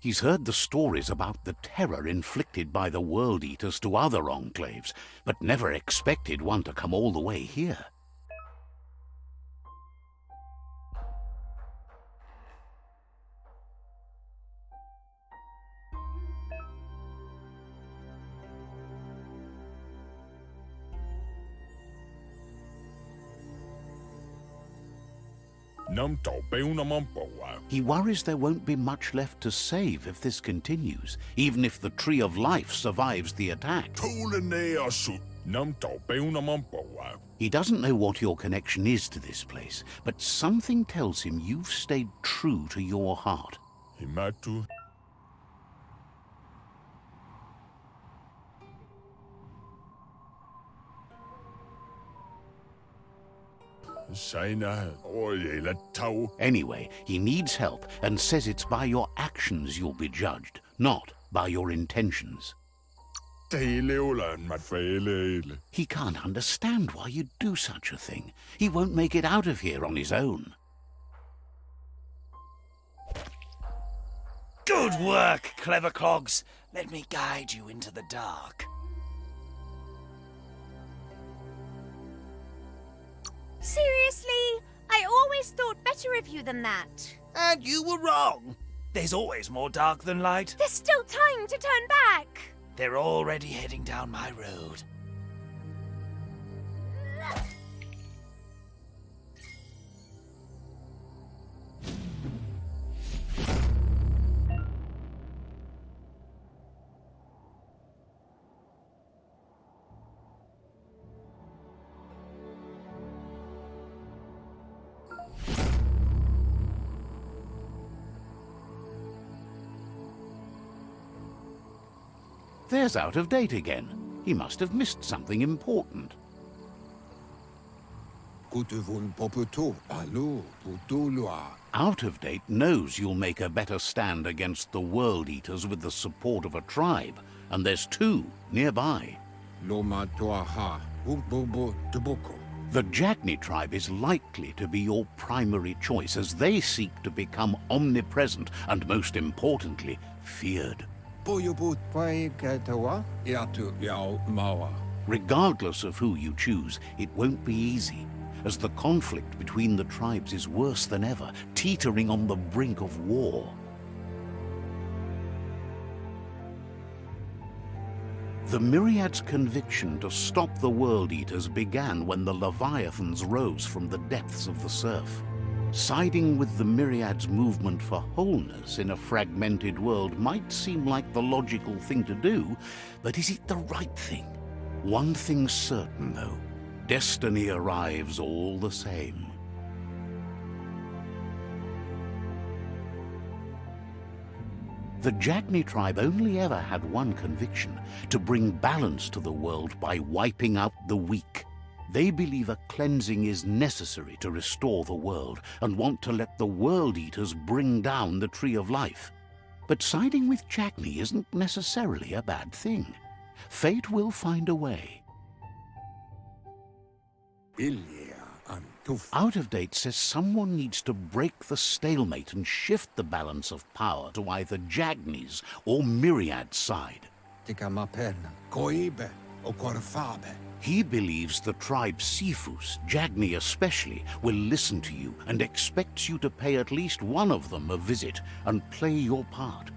He's heard the stories about the terror inflicted by the World Eaters to other enclaves, but never expected one to come all the way here. He worries there won't be much left to save if this continues, even if the Tree of Life survives the attack. He doesn't know what your connection is to this place, but something tells him you've stayed true to your heart. Anyway, he needs help and says it's by your actions you'll be judged, not by your intentions. He can't understand why you'd do such a thing. He won't make it out of here on his own. Good work, clever clogs. Let me guide you into the dark. Seriously? I always thought better of you than that. And you were wrong. There's always more dark than light. There's still time to turn back. They're already heading down my road. There's Out of Date again. He must have missed something important. Out of Date knows you'll make a better stand against the World Eaters with the support of a tribe, and there's two nearby. The Jagni tribe is likely to be your primary choice as they seek to become omnipresent and, most importantly, feared. Regardless of who you choose, it won't be easy, as the conflict between the tribes is worse than ever, teetering on the brink of war. The Myriad's conviction to stop the World Eaters began when the Leviathans rose from the depths of the surf. Siding with the Myriad's movement for wholeness in a fragmented world might seem like the logical thing to do, but is it the right thing? One thing's certain, though. Destiny arrives all the same. The Jagni tribe only ever had one conviction: to bring balance to the world by wiping out the weak. They believe a cleansing is necessary to restore the world and want to let the World Eaters bring down the Tree of Life. But siding with Jagni isn't necessarily a bad thing. Fate will find a way. Out of Date says someone needs to break the stalemate and shift the balance of power to either Jagni's or Myriad's side. He believes the tribe Sifus, Jagni especially, will listen to you and expects you to pay at least one of them a visit and play your part.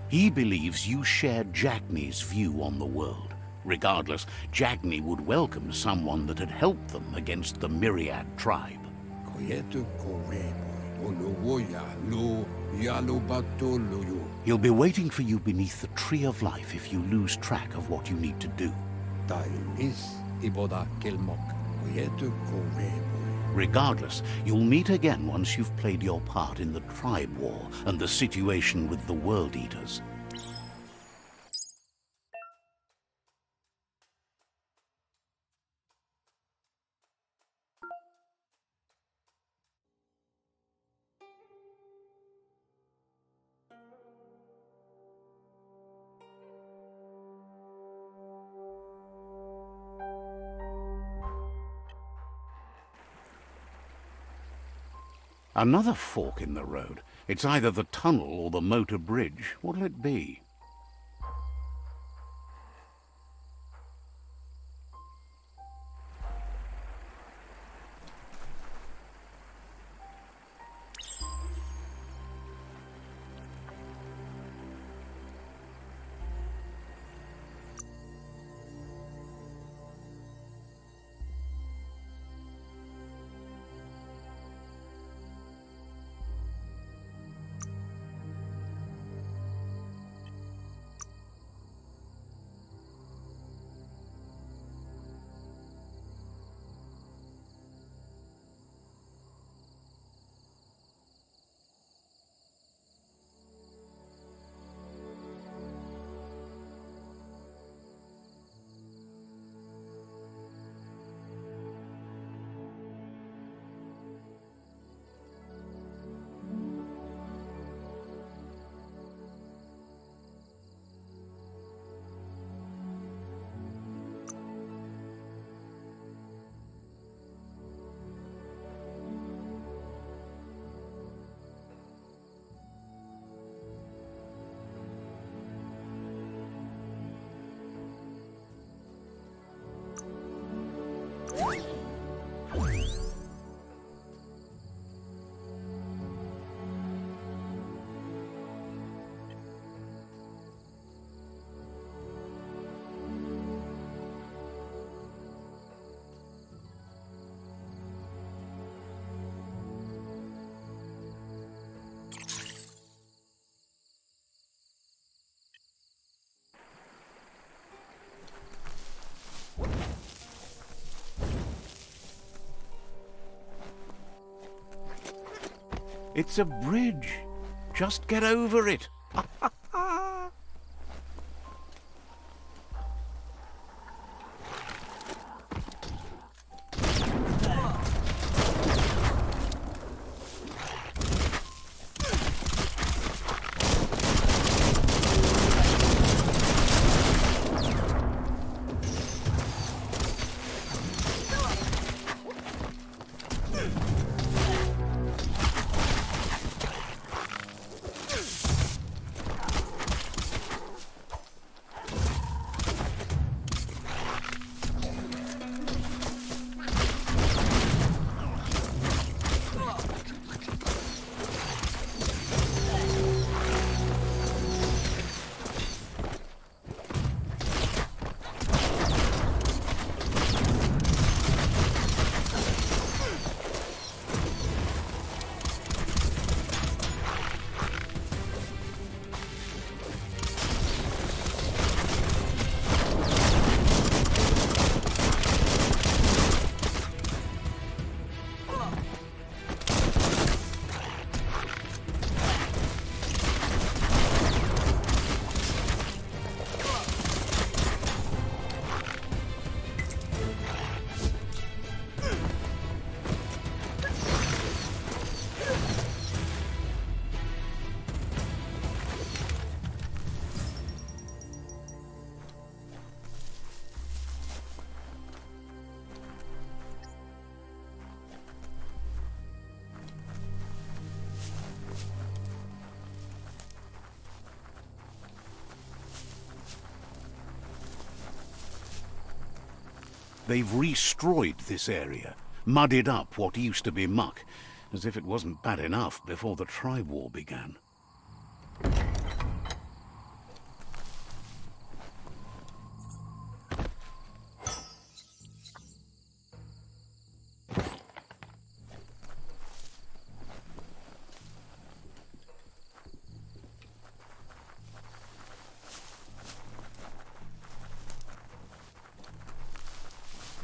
He believes you share Jagni's view on the world. Regardless, Jagni would welcome someone that had helped them against the Myriad tribe. He'll be waiting for you beneath the Tree of Life if you lose track of what you need to do. Regardless, you'll meet again once you've played your part in the tribe war and the situation with the World Eaters. Another fork in the road. It's either the tunnel or the motor bridge. What'll it be? It's a bridge. Just get over it. They've restroyed this area, muddied up what used to be muck, as if it wasn't bad enough before the tribe war began.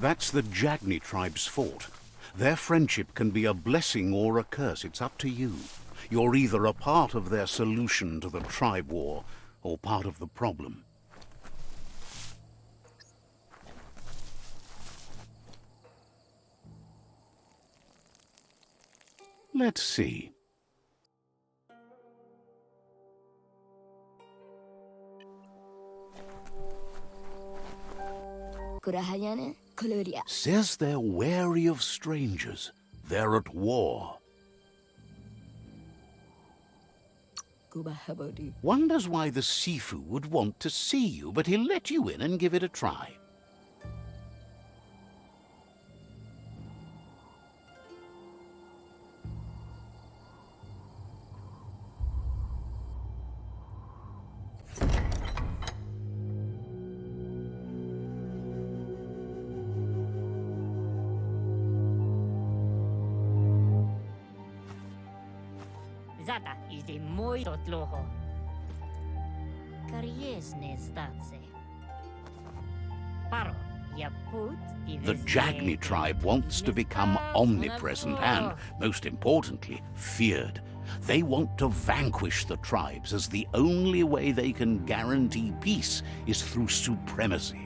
That's the Jagni tribe's fort. Their friendship can be a blessing or a curse. It's up to you. You're either a part of their solution to the tribe war, or part of the problem. Let's see. Says they're wary of strangers. They're at war. Wonders why the Sifu would want to see you, but he'll let you in and give it a try. Zata is the moi totloho. Kariesne statse. Paro, ya put. The Jagni tribe wants to become omnipresent and, most importantly, feared. They want to vanquish the tribes, as the only way they can guarantee peace is through supremacy.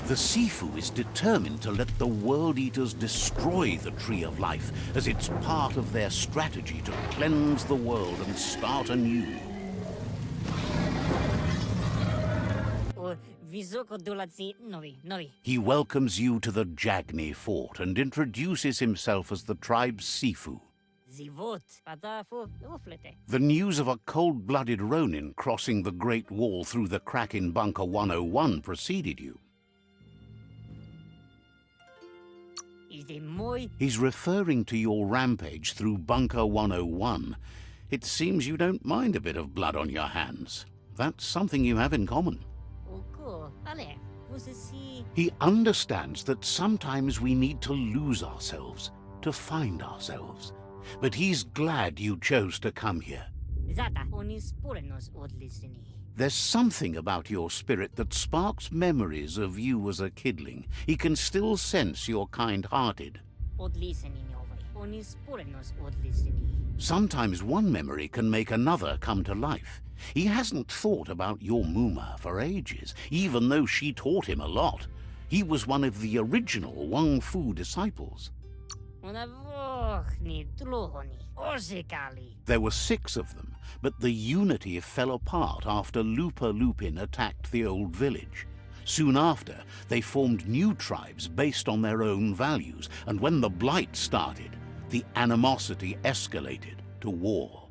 The Sifu is determined to let the World Eaters destroy the Tree of Life, as it's part of their strategy to cleanse the world and start anew. He welcomes you to the Jagni fort and introduces himself as the tribe's Sifu. The news of a cold-blooded Ronin crossing the Great Wall through the crack in Bunker 101 preceded you. He's referring to your rampage through Bunker 101. It seems you don't mind a bit of blood on your hands. That's something you have in common. He understands that sometimes we need to lose ourselves, to find ourselves. But he's glad you chose to come here. There's something about your spirit that sparks memories of you as a kidling. He can still sense you're kind-hearted. Sometimes one memory can make another come to life. He hasn't thought about your Muma for ages, even though she taught him a lot. He was one of the original Wang Fu disciples. There were 6 of them, but the unity fell apart after Lupa Lupin attacked the old village. Soon after, they formed new tribes based on their own values, and when the Blight started, the animosity escalated to war.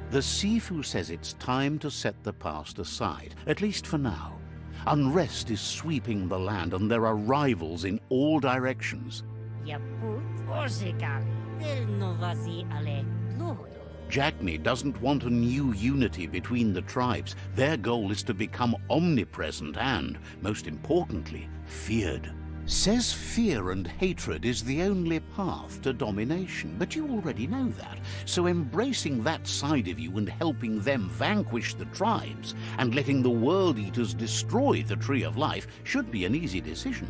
The Sifu says it's time to set the past aside, at least for now. Unrest is sweeping the land, and there are rivals in all directions. Jagni doesn't want a new unity between the tribes. Their goal is to become omnipresent and, most importantly, feared. Says fear and hatred is the only path to domination, but you already know that. So embracing that side of you and helping them vanquish the tribes and letting the World Eaters destroy the Tree of Life should be an easy decision.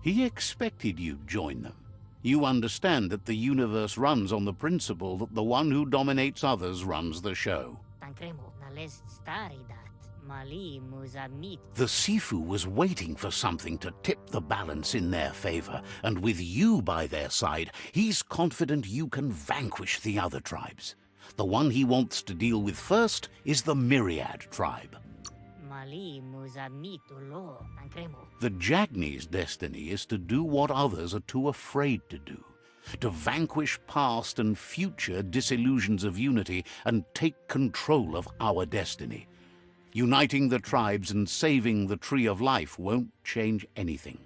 He expected you'd join them. You understand that the universe runs on the principle that the one who dominates others runs the show. The Sifu was waiting for something to tip the balance in their favor, and with you by their side, he's confident you can vanquish the other tribes. The one he wants to deal with first is the Myriad tribe. The Jagni's destiny is to do what others are too afraid to do, to vanquish past and future disillusions of unity and take control of our destiny. Uniting the tribes and saving the Tree of Life won't change anything.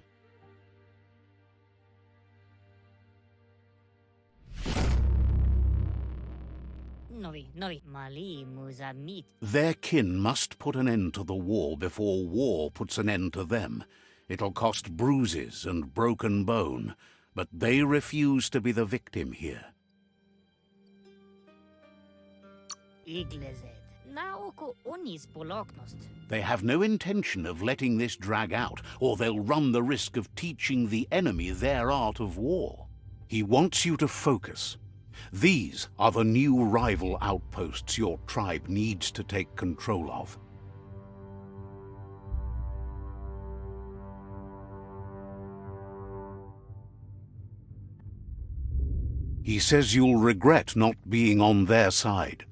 Their kin must put an end to the war before war puts an end to them. It'll cost bruises and broken bone, but they refuse to be the victim here. They have no intention of letting this drag out, or they'll run the risk of teaching the enemy their art of war. He wants you to focus. These are the new rival outposts your tribe needs to take control of. He says you'll regret not being on their side.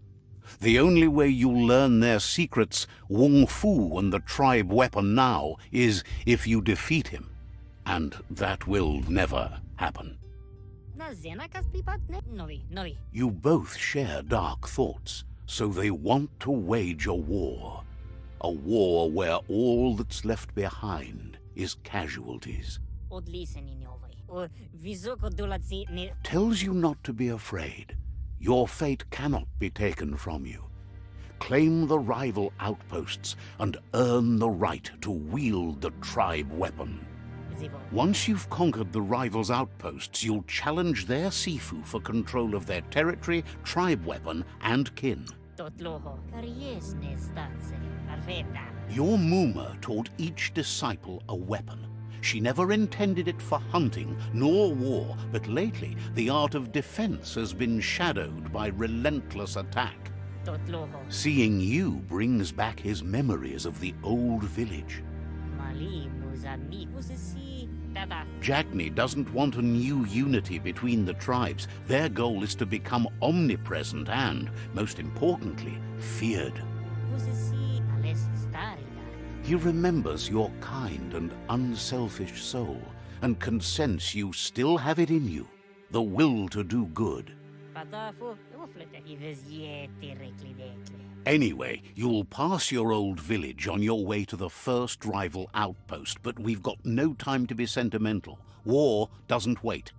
The only way you'll learn their secrets, Wung Fu and the tribe weapon now, is if you defeat him. And that will never happen. Na zena kas pipat ne novi. You both share dark thoughts, so they want to wage a war. A war where all that's left behind is casualties. Od listening novi. O visoko dolatsi ne Tells you not to be afraid. Your fate cannot be taken from you. Claim the rival outposts and earn the right to wield the tribe weapon. zivo. Once you've conquered the rivals' outposts, you'll challenge their Sifu for control of their territory, tribe weapon, and kin. Totloho. Karies ne statse. Arveta. Your Muma taught each disciple a weapon. She never intended it for hunting nor war, but lately the art of defense has been shadowed by relentless attack. Totloho. Seeing you brings back his memories of the old village. Mali muzami. Usisi. Dada. Jagni doesn't want a new unity between the tribes. Their goal is to become omnipresent and, most importantly, feared. Usisi. Alest starida. He remembers your kind and unselfish soul and can sense you still have it in you, the will to do good. Patafu. Uflete. Ives yeti reclidekle. Anyway, you'll pass your old village on your way to the first rival outpost, but we've got no time to be sentimental. War doesn't wait.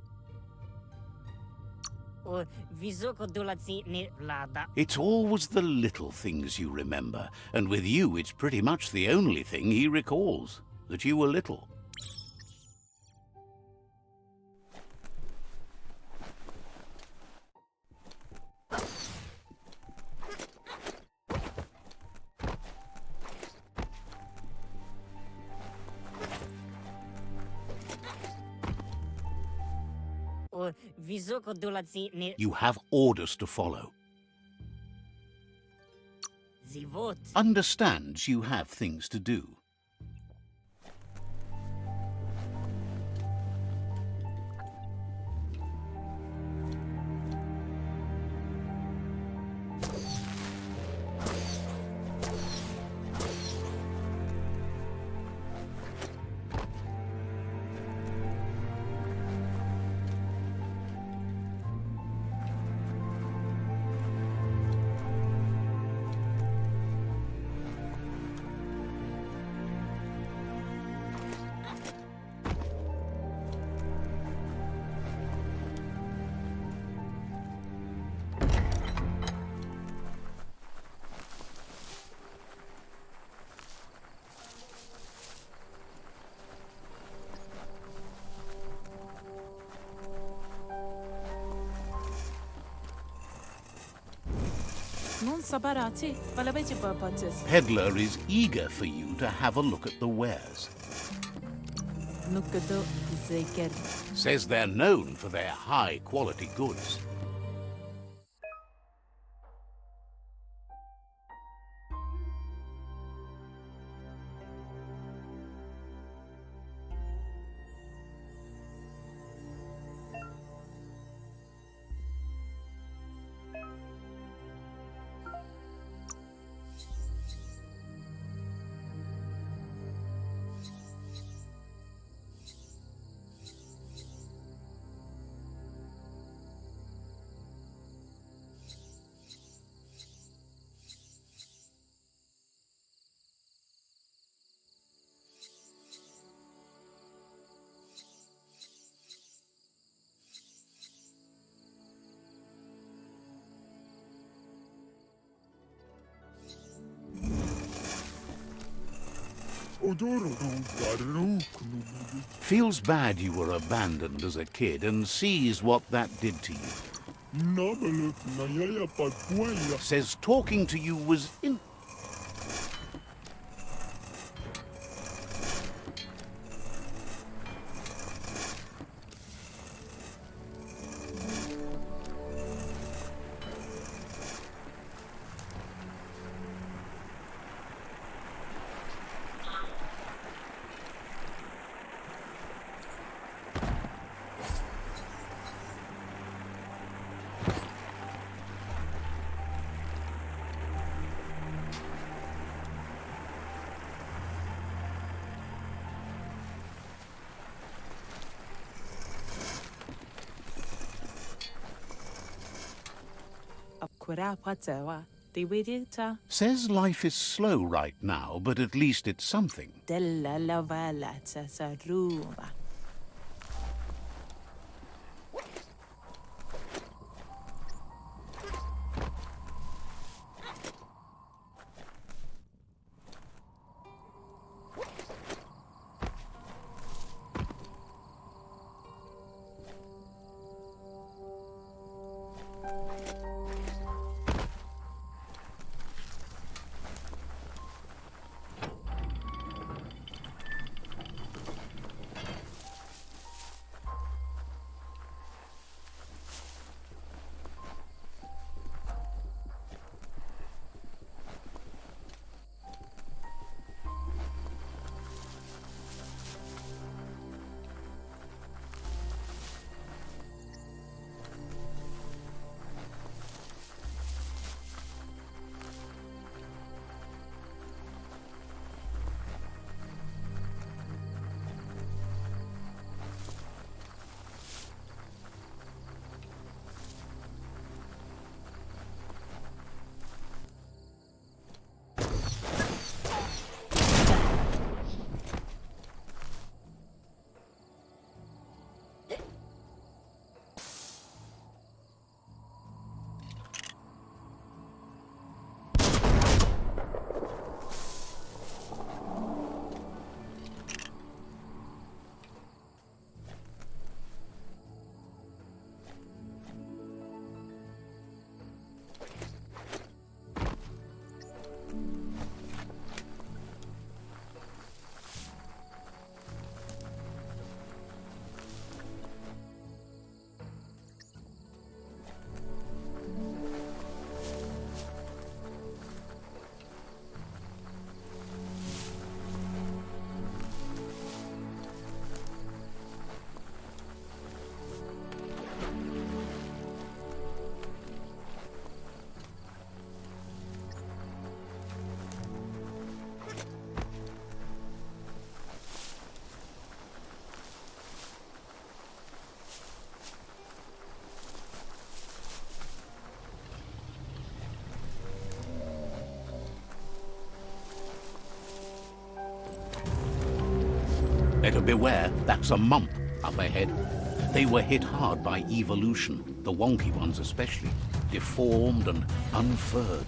O visoko dolatsi ne vlada. It's always the little things you remember, and with you it's pretty much the only thing he recalls, that you were little. O visoko dolatsi ne You have orders to follow. zivot. Understands you have things to do. Non sabarati, palabeci purposes. Peddler is eager for you to have a look at the wares. Nukado zeker. Says they're known for their high-quality goods. Feels bad you were abandoned as a kid and sees what that did to you. Says talking to you was Quera Patawa. Di Widita. Says life is slow right now, but at least it's something. Della Lavala Saruva. Better beware, that's a mump up ahead. They were hit hard by evolution, the wonky ones especially, deformed and unfurred.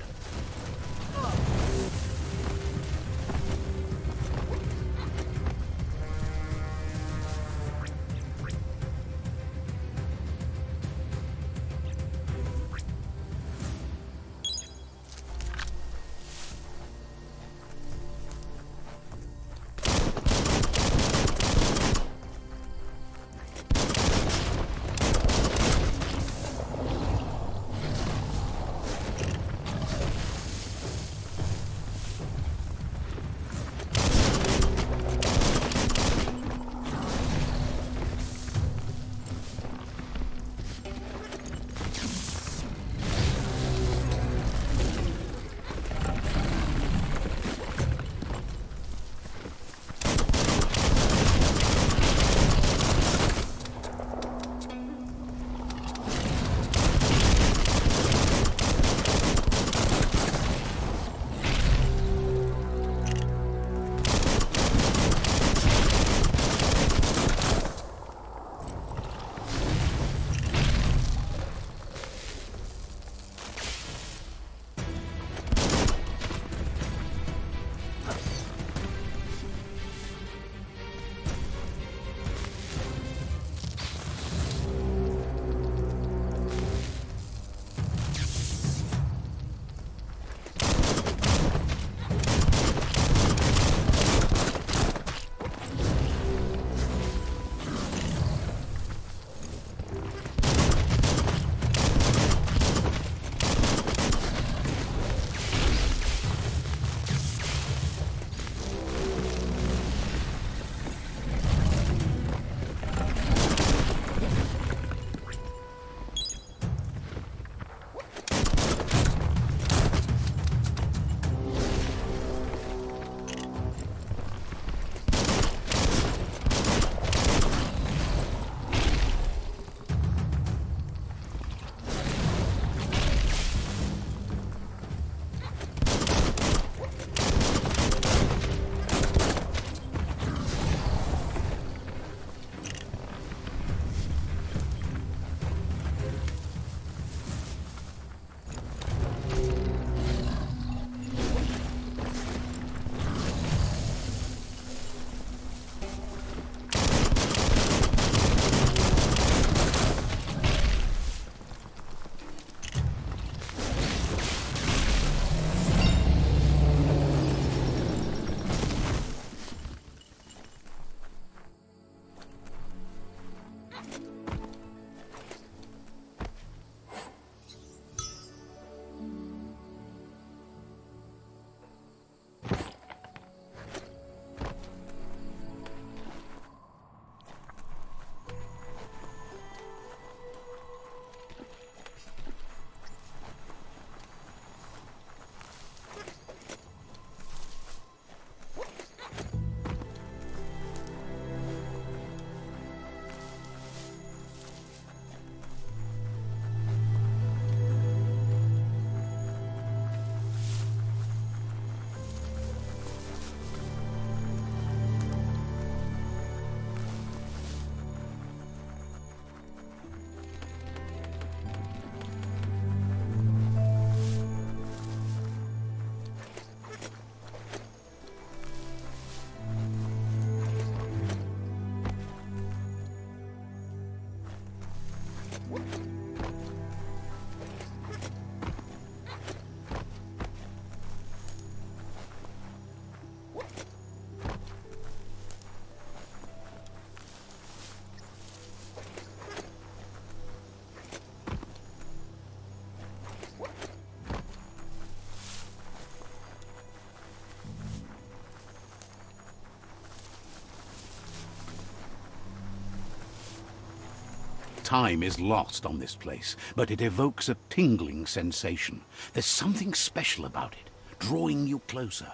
Time is lost on this place, but it evokes a tingling sensation. There's something special about it, drawing you closer.